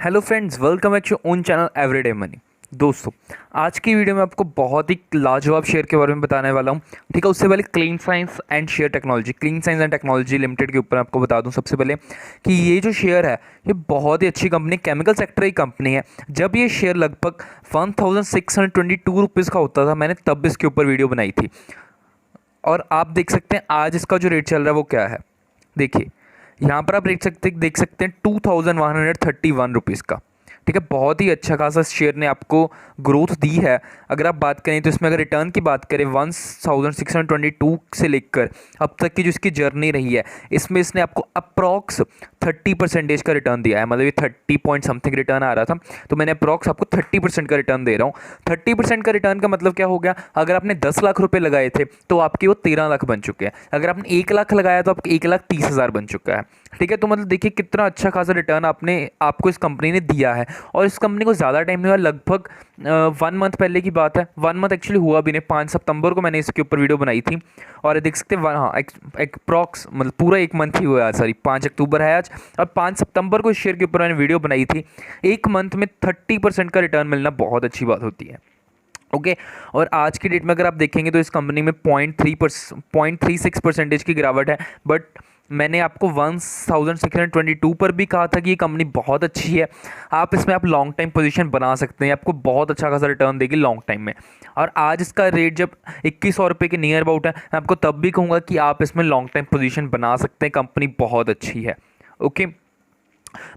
Hello friends, welcome back to own channel Everyday Money. दोस्तों, आज की वीडियो में आपको बहुत ही लाजवाब शेयर के बारे में बताने वाला हूं। ठीक है, उससे पहले clean science and share technology, clean science and technology limited के ऊपर आपको बता दूं सबसे पहले कि ये जो शेयर है ये बहुत ही अच्छी कंपनी, केमिकल सेक्टर की कंपनी है। जब ये शेयर लगभग 1622 रुपीज़ का होता था, मैंने तब इसके ऊपर वीडियो बनाई थी। और आप देख सकते हैं आज इसका जो रेट चल रहा है वो क्या है। देखिए, यहाँ पर आप देख सकते हैं 2131 रुपीज़ का। ठीक है, बहुत ही अच्छा खासा शेयर ने आपको ग्रोथ दी है। अगर आप बात करें तो इसमें अगर रिटर्न की बात करें 1622 से लेकर अब तक की जो इसकी जर्नी रही है, इसमें इसने आपको अप्रॉक्स 30% का रिटर्न दिया है। मतलब ये 30 पॉइंट समथिंग रिटर्न आ रहा था, तो मैंने अप्रॉक्स आपको 30% का रिटर्न दे रहा हूँ। 30% का रिटर्न का मतलब क्या हो गया, अगर आपने 10 लाख रुपये लगाए थे तो आपके वो 13 लाख बन चुके हैं। अगर आपने 1 लाख लगाया तो आपके 1,30,000 बन चुका है। ठीक है, तो मतलब देखिए कितना अच्छा खासा रिटर्न आपको इस कंपनी ने दिया है। और इस कंपनी को ज़्यादा टाइम नहीं हुआ, लगभग 1 मंथ पहले की बात है। 1 मंथ एक्चुअली हुआ भी नहीं, 5 सितंबर को मैंने इसके ऊपर वीडियो बनाई थी। और देख सकते हैं हाँ, अप्रॉक्स मतलब पूरा 1 मंथ ही हुआ है। सॉरी, 5 अक्टूबर है आज, और 5 सितंबर को इस शेयर के ऊपर मैंने वीडियो बनाई थी। 1 मंथ में 30% का रिटर्न मिलना बहुत अच्छी बात होती है। ओके, और आज की डेट में अगर आप देखेंगे तो इस कंपनी में 0.36% की गिरावट है। बट मैंने आपको 1622 पर भी कहा था कि ये कंपनी बहुत अच्छी है। आप लॉन्ग टाइम पोजीशन बना सकते हैं, आपको बहुत अच्छा खासा रिटर्न देगी लॉन्ग टाइम में। और आज इसका रेट जब 2100 रुपये के नियर अबाउट है, मैं आपको तब भी कहूँगा कि आप इसमें लॉन्ग टाइम पोजीशन बना सकते हैं। कंपनी बहुत अच्छी है। ओके,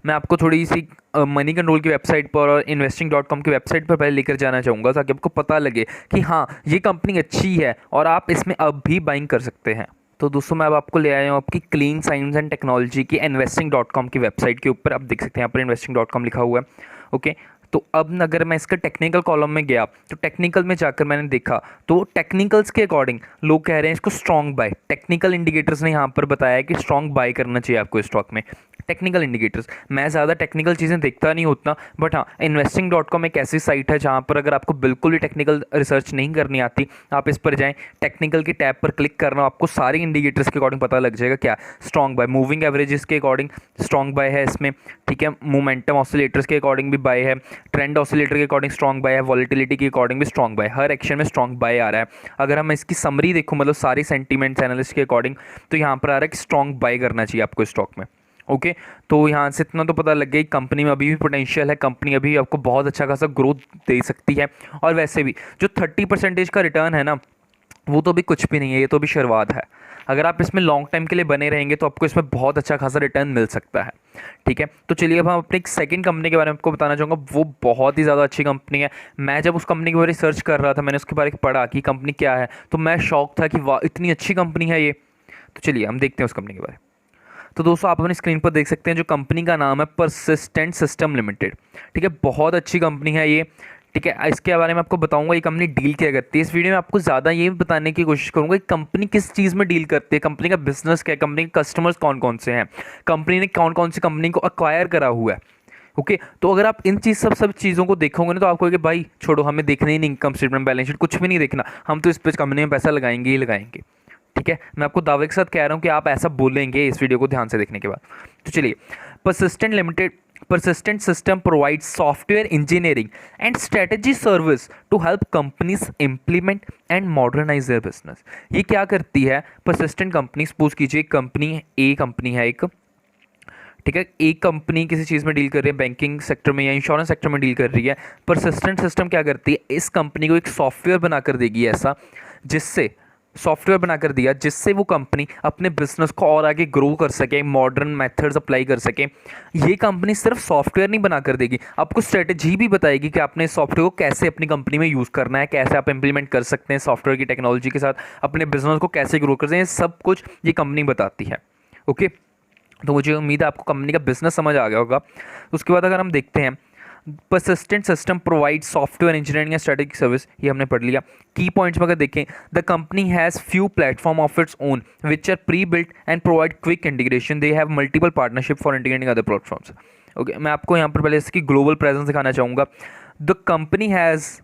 मैं आपको थोड़ी सी मनी कंट्रोल की वेबसाइट पर और investing.com की वेबसाइट पर पहले लेकर जाना चाहूँगा, ताकि आपको पता लगे कि हाँ, ये कंपनी अच्छी है और आप इसमें अब भी बाइंग कर सकते हैं। तो दोस्तों, मैं अब आपको ले आया हूँ आपकी क्लीन साइंस एंड टेक्नोलॉजी की investing.com की वेबसाइट के ऊपर। आप देख सकते हैं यहाँ पर investing.com लिखा हुआ है। ओके, तो अब अगर मैं इसका टेक्निकल कॉलम में गया तो टेक्निकल में जाकर मैंने देखा तो टेक्निकल्स के अकॉर्डिंग लोग कह रहे हैं इसको स्ट्रॉन्ग बाय। टेक्निकल इंडिकेटर्स ने यहाँ पर बताया है कि स्ट्रॉन्ग बाय करना चाहिए आपको स्टॉक में। टेक्निकल इंडिकेटर्स, मैं ज़्यादा टेक्निकल चीज़ें देखता नहीं होता, बट हाँ, investing.com एक ऐसी साइट है जहाँ पर अगर आपको बिल्कुल भी टेक्निकल रिसर्च नहीं करनी आती, आप इस पर जाएं, टेक्निकल के टैब पर क्लिक करना, आपको सारे इंडिकेटर्स के अकॉर्डिंग पता लग जाएगा क्या स्ट्रॉन्ग बाय। मूविंग एवरेजेस के अकॉर्डिंग स्ट्रॉन्ग बाय है इसमें। ठीक है, मोमेंटम ऑसिलेटर्स के अकॉर्डिंग भी बाय है, ट्रेंड ऑसिलेटर के अकॉर्डिंग स्ट्रॉन्ग बाय है, वॉलेटिलिटी के अकॉर्डिंग भी स्ट्रॉन्ग बाय, हर एक्शन में स्ट्रॉन्ग बाय आ रहा है। अगर हम इसकी समरी देखो, मतलब सारी सेंटीमेंट्स एनालिस्ट के अकॉर्डिंग, तो यहाँ पर आ रहा है कि स्ट्रॉन्ग बाय करना चाहिए आपको स्टॉक में। ओके, तो यहाँ से इतना तो पता लग गया कि कंपनी में अभी भी पोटेंशियल है, कंपनी अभी आपको बहुत अच्छा खासा ग्रोथ दे सकती है। और वैसे भी जो 30% का रिटर्न है ना, वो तो भी कुछ भी नहीं है, ये तो भी शुरुआत है। अगर आप इसमें लॉन्ग टाइम के लिए बने रहेंगे तो आपको इसमें बहुत अच्छा खासा रिटर्न मिल सकता है। ठीक है, तो चलिए अब हम अपनी एक सेकंड कंपनी के बारे में आपको बताना चाहूँगा। वो बहुत ही ज़्यादा अच्छी कंपनी है। मैं जब उस कंपनी के बारे में रिसर्च कर रहा था, मैंने उसके बारे में पढ़ा कि कंपनी क्या है, तो मैं शॉक था कि वाह, इतनी अच्छी कंपनी है ये। तो चलिए हम देखते हैं उस कंपनी के बारे में। तो दोस्तों, आप अपनी स्क्रीन पर देख सकते हैं जो कंपनी का नाम है परसिस्टेंट सिस्टम लिमिटेड। ठीक है, बहुत अच्छी कंपनी है ये। ठीक है, इसके बारे में आपको बताऊंगा ये कंपनी डील क्या करती है। इस वीडियो में आपको ज़्यादा ये बताने की कोशिश करूंगा कि कंपनी किस चीज़ में डील करती है, कंपनी का बिजनेस क्या है, कंपनी के कस्टमर्स कौन कौन से हैं, कंपनी ने कौन कौन सी कंपनी को अक्वायर करा हुआ है। ओके, तो अगर आप इन सब चीज़ों को देखोगे ना, तो आपको कि भाई छोड़ो, हमें देखना ही नहीं इनकम स्टेटमेंट, बैलेंस शीट, कुछ भी नहीं देखना, हम तो इस पे कंपनी में पैसा लगाएंगे ही लगाएंगे। ठीक है, मैं आपको दावे के साथ कह रहा हूँ कि आप ऐसा बोलेंगे इस वीडियो को ध्यान से देखने के बाद। तो चलिए, Persistent System provides software engineering and strategy service to help companies implement and modernize their business। ये क्या करती है Persistent कंपनी? सपोज कीजिए कंपनी है एक, ठीक है, एक कंपनी किसी चीज़ में डील कर रही है, बैंकिंग सेक्टर में या इंश्योरेंस सेक्टर में डील कर रही है। Persistent सिस्टम क्या करती है, इस कंपनी को एक सॉफ्टवेयर बनाकर देगी ऐसा, जिससे वो कंपनी अपने बिजनेस को और आगे ग्रो कर सके, मॉडर्न मेथड्स अप्लाई कर सके। ये कंपनी सिर्फ सॉफ्टवेयर नहीं बना कर देगी, आपको स्ट्रेटेजी भी बताएगी कि आपने सॉफ्टवेयर को कैसे अपनी कंपनी में यूज़ करना है, कैसे आप इंप्लीमेंट कर सकते हैं सॉफ्टवेयर की टेक्नोलॉजी के साथ, अपने बिजनेस को कैसे ग्रो कर सकते हैं, सब कुछ ये कंपनी बताती है। ओके, तो मुझे उम्मीद है आपको कंपनी का बिजनेस समझ आ गया होगा। उसके बाद अगर हम देखते हैं, Persistent System provide software engineering and strategic service, ये हमने पढ़ लिया। की पॉइंट्स में अगर देखें, the company has few platform of its own which are pre built and provide quick integration, they have multiple partnership for integrating other platforms. Okay, मैं आपको यहाँ पर पहले इसकी ग्लोबल प्रेजेंस दिखाना चाहूँगा। The company has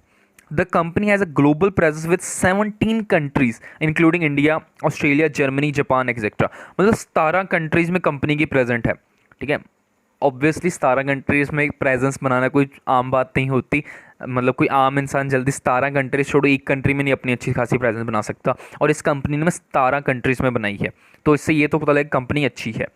a global presence with 17 countries including India, Australia, Germany, Japan etcetera. मतलब 17 countries में कंपनी की प्रेजेंट है। ठीक है, ऑब्वियसली 17 कंट्रीज़ में एक प्रेजेंस बनाना कोई आम बात नहीं होती। मतलब कोई आम इंसान जल्दी 17 कंट्रीज छोड़ो एक कंट्री में नहीं अपनी अच्छी खासी प्रेजेंस बना सकता, और इस कंपनी ने 17 कंट्रीज़ में बनाई है, तो इससे ये तो पता लगे कंपनी अच्छी है।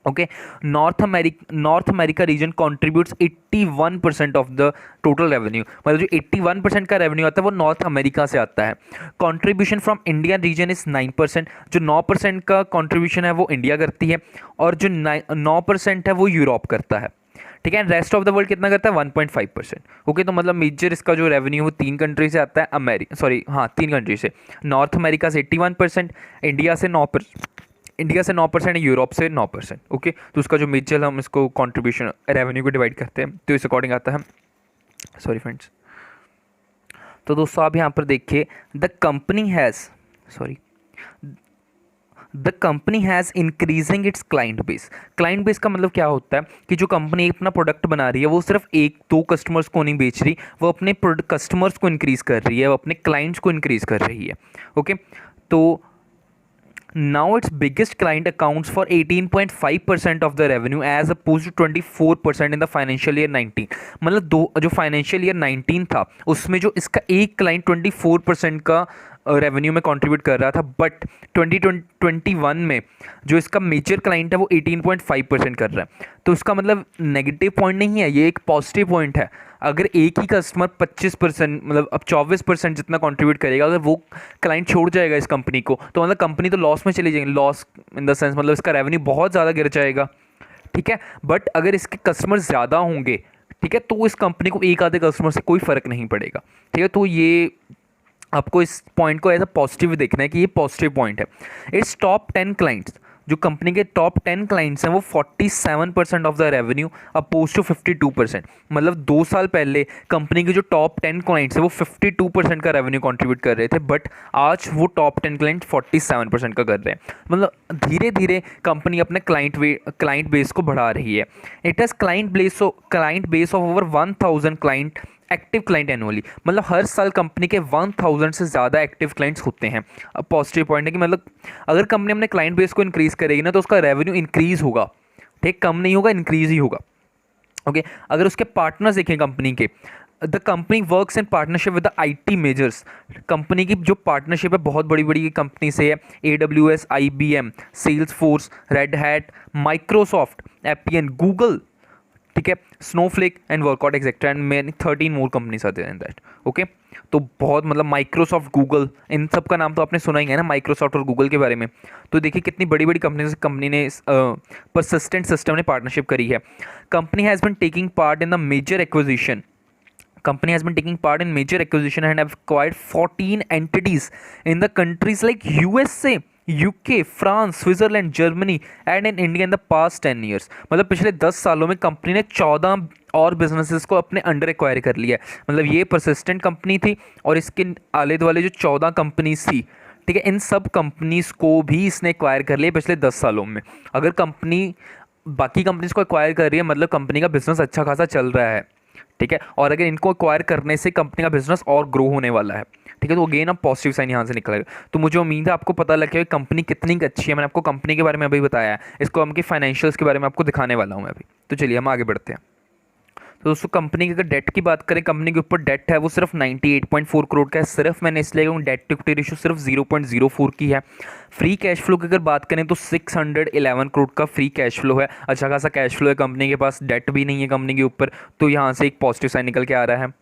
Okay, North America region contributes 81% of the total revenue. मतलब जो 81% का रेवेन्यू आता है वो नॉर्थ अमेरिका से आता है। Contribution from India region is 9%। जो 9% का कंट्रीब्यूशन है वो इंडिया करती है, और जो 9% है वो यूरोप करता है। ठीक है, रेस्ट ऑफ द वर्ल्ड कितना करता है? 1.5%। ओके, तो मतलब मेजर इसका जो रेवेन्यू वो 3 कंट्री से आता है, 3 कंट्री से। नॉर्थ अमेरिका से 81%, इंडिया से 9%, यूरोप से 9%। ओके, तो उसका जो मेजर हम इसको कंट्रीब्यूशन रेवेन्यू को डिवाइड करते हैं तो इस अकॉर्डिंग आता है। सॉरी फ्रेंड्स, तो दोस्तों आप यहाँ पर देखिए, the company has increasing its client base. Client base का मतलब क्या होता है कि जो कंपनी अपना प्रोडक्ट बना रही है वो सिर्फ 1-2 कस्टमर्स को नहीं बेच रही, वो अपने कस्टमर्स को इंक्रीज़ कर रही है, वो अपने क्लाइंट्स को इंक्रीज़ कर रही है। ओके, तो now its biggest client accounts for 18.5% of the revenue as opposed to 24% in the financial year 19। मतलब जो फाइनेंशियल ईयर 19 था उसमें जो इसका एक क्लाइंट 24% का रेवेन्यू में कंट्रीब्यूट कर रहा था, बट 2021 में जो इसका मेजर क्लाइंट है वो 18.5% कर रहा है। तो इसका मतलब नेगेटिव पॉइंट नहीं है, ये एक पॉजिटिव पॉइंट है। अगर एक ही कस्टमर 25% मतलब अब 24% जितना कंट्रीब्यूट करेगा, अगर वो क्लाइंट छोड़ जाएगा इस कंपनी को, तो मतलब कंपनी तो लॉस में चली जाएगी। लॉस इन द सेंस मतलब इसका रेवेन्यू बहुत ज़्यादा गिर जाएगा। ठीक है, बट अगर इसके कस्टमर ज़्यादा होंगे, ठीक है, तो इस कंपनी को एक आधे कस्टमर से कोई फ़र्क नहीं पड़ेगा। ठीक है, तो ये आपको इस पॉइंट को एज अ पॉजिटिव देखना है कि ये पॉजिटिव पॉइंट है। इट्स टॉप 10 क्लाइंट्स, जो कंपनी के टॉप 10 क्लाइंट्स हैं वो 47% of the revenue opposed to 52%। मतलब 2 साल पहले कंपनी के जो टॉप 10 क्लाइंट्स हैं वो 52% का रेवेन्यू कंट्रीब्यूट कर रहे थे, बट आज वो टॉप 10 क्लाइंट 47% का कर रहे हैं। मतलब धीरे धीरे कंपनी अपने क्लाइंट बेस को बढ़ा रही है। It has client base of over 1000 client active client annually. मतलब हर साल कंपनी के 1000 से ज़्यादा एक्टिव क्लाइंट्स होते हैं। अब पॉजिटिव पॉइंट है कि मतलब अगर कंपनी अपने क्लाइंट बेस को इंक्रीज़ करेगी ना तो उसका रेवेन्यू इंक्रीज़ होगा। ठीक, कम नहीं होगा, इंक्रीज़ ही होगा। ओके, अगर उसके पार्टनर्स देखें कंपनी के, the company works in partnership with the IT measures. Company की जो पार्टनरशिप है बहुत बड़ी बड़ी कंपनी से है, AWS, IBM, Salesforce, Red Hat, Microsoft, Appian, Google, ठीक है, Snowflake and Workato etcetera and many 13 more companies are there in that. Okay, तो बहुत मतलब माइक्रोसॉफ्ट, गूगल, इन सब का नाम तो आपने सुना ही है ना, माइक्रोसॉफ्ट और गूगल के बारे में। तो देखिए कितनी बड़ी बड़ी कंपनी ने परसिस्टेंट सिस्टम ने पार्टनरशिप करी है। Company has been taking part in the major acquisition and have acquired 14 entities in the countries like USA, UK, France, Switzerland, Germany and in India in the past 10 years. मतलब पिछले 10 सालों में company ने 14 और businesses को अपने under acquire कर लिया है। मतलब ये परसिस्टेंट कंपनी थी और इसके आले दुआले जो 14 कंपनीज थी, ठीक है, इन सब कंपनीज को भी इसने एक्वायर कर लिया पिछले 10 सालों में। अगर कंपनी बाकी कंपनीज को एक्वायर कर रही है मतलब कंपनी का बिजनेस अच्छा खासा चल रहा है। ठीक है, और अगर इनको एक्वायर करने से कंपनी का बिजनेस और ग्रो होने वाला है। ठीक है, तो अगेन अब पॉजिटिव साइन यहाँ से निकलेगा। तो मुझे उम्मीद है आपको पता लग गया कि कंपनी कितनी अच्छी है। मैंने आपको कंपनी के बारे में अभी बताया है, इसको हम फाइनेंशियल्स के बारे में आपको दिखाने वाला हूँ मैं अभी। तो चलिए हम आगे बढ़ते हैं। तो दोस्तों कंपनी की अगर डेट की बात करें, कंपनी के ऊपर डेट है वो सिर्फ 98.4 करोड़ का है। सिर्फ मैंने इसलिए कहूँ डेट टू इक्विटी रेशियो सिर्फ 0.04 की है। फ्री कैश फ्लो की अगर बात करें तो 611 करोड़ का फ्री कैश फ्लो है। अच्छा खासा कैश फ्लो है कंपनी के पास, डेट भी नहीं है कंपनी के ऊपर, तो यहाँ से एक पॉजिटिव साइन निकल के आ रहा है।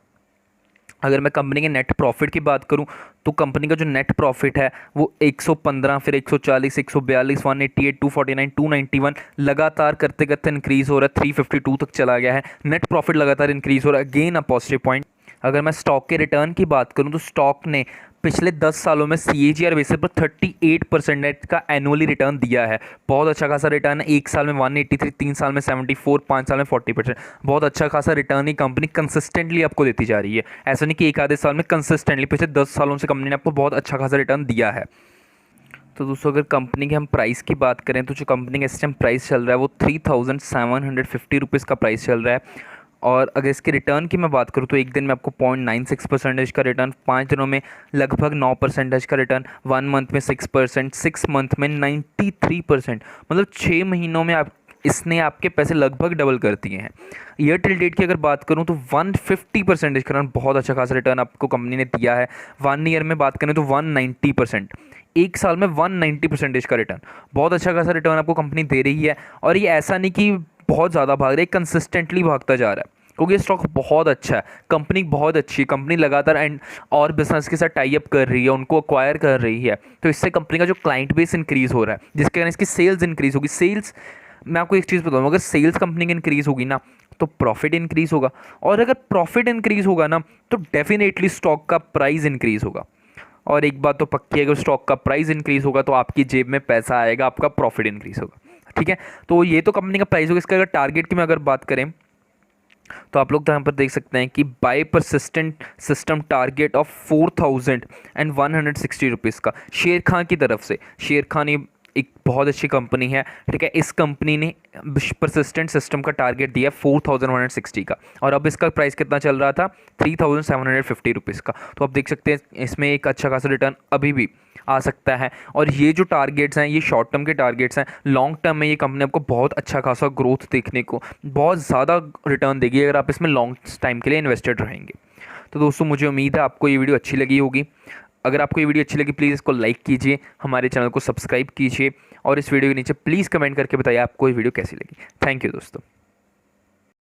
अगर मैं कंपनी के नेट प्रॉफिट की बात करूं तो कंपनी का जो नेट प्रॉफिट है वो 115, फिर 140, 142, 188, 249, 291 लगातार करते करते इंक्रीज़ हो रहा है, 352 तक चला गया है। नेट प्रॉफिट लगातार इंक्रीज़ हो रहा है, अगेन अ पॉजिटिव पॉइंट। अगर मैं स्टॉक के रिटर्न की बात करूं तो स्टॉक ने पिछले 10 सालों में CAGR बेसिस पर 38% का एनुअली रिटर्न दिया है। बहुत अच्छा खासा रिटर्न है। 1 साल में 183, 3 साल में 74, 5 साल में 40%। बहुत अच्छा खासा रिटर्न ही कंपनी कंसिस्टेंटली आपको देती जा रही है। ऐसा नहीं कि एक आधे साल में, कंसिस्टेंटली पिछले 10 सालों से कंपनी ने आपको बहुत अच्छा खासा रिटर्न दिया है। तो दोस्तों अगर कंपनी के हम प्राइस की बात करें तो जो कंपनी का इस टाइम प्राइस चल रहा है वो 3750 रुपीज़ का प्राइस चल रहा है। और अगर इसके रिटर्न की मैं बात करूँ तो एक दिन में आपको 0.96% का रिटर्न, 5 दिनों में लगभग 9% का रिटर्न, 1 मंथ में 6%, 6 मंथ में 93%। मतलब 6 महीनों में आप इसने आपके पैसे लगभग डबल कर दिए हैं। ईयर टिल डेट की अगर बात करूं तो 150% का रिटर्न, बहुत अच्छा खासा रिटर्न आपको कंपनी ने दिया है। 1 ईयर में बात करें तो 190%, एक साल में 190% का रिटर्न, बहुत अच्छा खासा रिटर्न आपको कंपनी दे रही है। और ये ऐसा नहीं कि बहुत ज़्यादा भाग रहा है, कंसिस्टेंटली भागता जा रहा है, क्योंकि ये स्टॉक बहुत अच्छा है, कंपनी बहुत अच्छी है, कंपनी लगातार एंड और बिजनेस के साथ टाई अप कर रही है, उनको अक्वायर कर रही है, तो इससे कंपनी का जो क्लाइंट बेस इंक्रीज़ हो रहा है, जिसके कारण इसकी सेल्स इंक्रीज़ होगी। सेल्स, मैं आपको एक चीज़ बताऊँ, अगर सेल्स कंपनी की इंक्रीज़ होगी ना तो प्रॉफिट इंक्रीज़ होगा, और अगर प्रॉफिट इंक्रीज़ होगा ना तो डेफिनेटली स्टॉक का प्राइस इंक्रीज़ होगा। और एक बात तो पक्की है, अगर स्टॉक का प्राइस इंक्रीज़ होगा तो आपकी जेब में पैसा आएगा, आपका प्रॉफिट इंक्रीज़ होगा। ठीक है, तो ये तो कंपनी का प्राइस होगा। इसका अगर टारगेट की मैं अगर बात करें तो आप लोग तो यहाँ पर देख सकते हैं कि buy Persistent System target of 4160 rupees का शेर खां की तरफ से। शेर खां ने एक बहुत अच्छी कंपनी है, ठीक है, इस कंपनी ने परसिस्टेंट सिस्टम का टारगेट दिया 4160 का, और अब इसका प्राइस कितना चल रहा था, 3750 रुपीज़ का। तो आप देख सकते हैं इसमें एक अच्छा खासा रिटर्न अभी भी आ सकता है। और ये जो टारगेट्स हैं ये शॉर्ट टर्म के टारगेट्स हैं, लॉन्ग टर्म में ये कंपनी आपको बहुत अच्छा खासा ग्रोथ देखने को, बहुत ज़्यादा रिटर्न देगी अगर आप इसमें लॉन्ग टाइम के लिए इन्वेस्टेड रहेंगे। तो दोस्तों मुझे उम्मीद है आपको ये वीडियो अच्छी लगी होगी। अगर आपको ये वीडियो अच्छी लगी प्लीज़ इसको लाइक कीजिए, हमारे चैनल को सब्सक्राइब कीजिए, और इस वीडियो के नीचे प्लीज़ कमेंट करके बताइए आपको ये वीडियो कैसी लगी। थैंक यू दोस्तों।